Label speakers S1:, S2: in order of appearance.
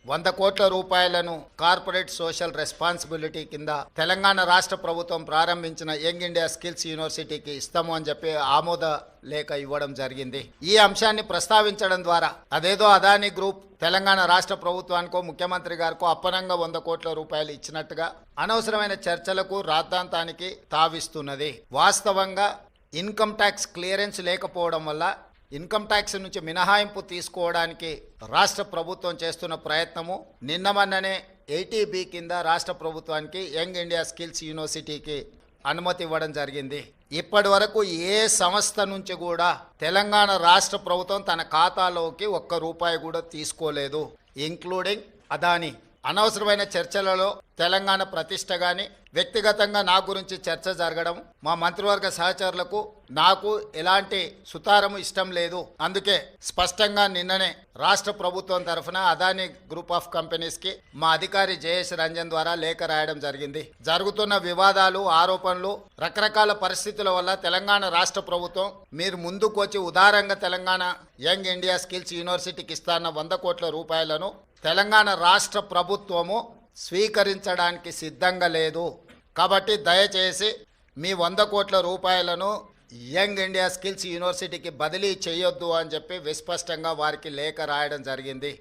S1: 100 కోట్ల రూపాయలను corporate social responsibility కింద తెలంగాణ రాష్ట్ర ప్రభుత్వం ప్రారంభించిన యంగ్ ఇండియా స్కిల్స్ యూనివర్సిటీకి ఇస్తాము అని చెప్పి ఆమోద లేఖ ఇవ్వడం జరిగింది. ఈ అంశాన్ని ప్రస్తావించడం ద్వారా అదేదో అదానీ గ్రూప్ తెలంగాణ రాష్ట్ర ప్రభుత్వానికో ముఖ్యమంత్రి గారికో అప్పనంగా 100 కోట్ల రూపాయలు ఇచ్చినట్టుగా అనవసరమైన చర్చలకు రాద్ధాంతానికి తావిస్తున్నది. వాస్తవంగా ఇన్కమ్ ట్యాక్స్ క్లియరెన్స్ లేకపోవడం వల్ల ఇన్కమ్ ట్యాక్స్ నుంచి మినహాయింపు తీసుకోవడానికి రాష్ట్ర ప్రభుత్వం చేస్తున్న ప్రయత్నము నిన్నమన్ననే 80B కింద రాష్ట్ర ప్రభుత్వానికి యంగ్ ఇండియా స్కిల్స్ యూనివర్సిటీకి అనుమతి ఇవ్వడం జరిగింది. ఇప్పటి వరకు ఏ సంస్థ నుంచి కూడా తెలంగాణ రాష్ట్ర ప్రభుత్వం తన ఖాతాలోకి 1 రూపాయి కూడా తీసుకోలేదు, ఇంక్లూడింగ్ అదానీ. అనవసరమైన చర్చలలో తెలంగాణ ప్రతిష్ట కానీ వ్యక్తిగతంగా నా గురించి చర్చ జరగడం మా మంత్రివర్గ సహచరులకు నాకు ఎలాంటి సుతారము ఇష్టం లేదు. అందుకే స్పష్టంగా నిన్ననే రాష్ట్ర ప్రభుత్వం తరఫున అదానీ గ్రూప్ ఆఫ్ కంపెనీస్కి మా అధికారి జయేష్ రంజన్ ద్వారా లేఖ రాయడం జరిగింది. జరుగుతున్న వివాదాలు, ఆరోపణలు, రకరకాల పరిస్థితుల వల్ల తెలంగాణ రాష్ట్ర ప్రభుత్వం మీరు ముందుకు వచ్చి ఉదారంగా తెలంగాణ యంగ్ ఇండియా స్కిల్స్ యూనివర్సిటీకి ఇస్తాన్న 100 కోట్ల రూపాయలను తెలంగాణ రాష్ట్ర ప్రభుత్వము స్వీకరించడానికి సిద్ధంగా లేదు. కాబట్టి దయచేసి మీ 100 కోట్ల రూపాయలను యంగ్ ఇండియా స్కిల్స్ యూనివర్సిటీకి బదిలీ చేయొద్దు అని చెప్పి విస్పష్టంగా వారికి లేఖ రాయడం జరిగింది.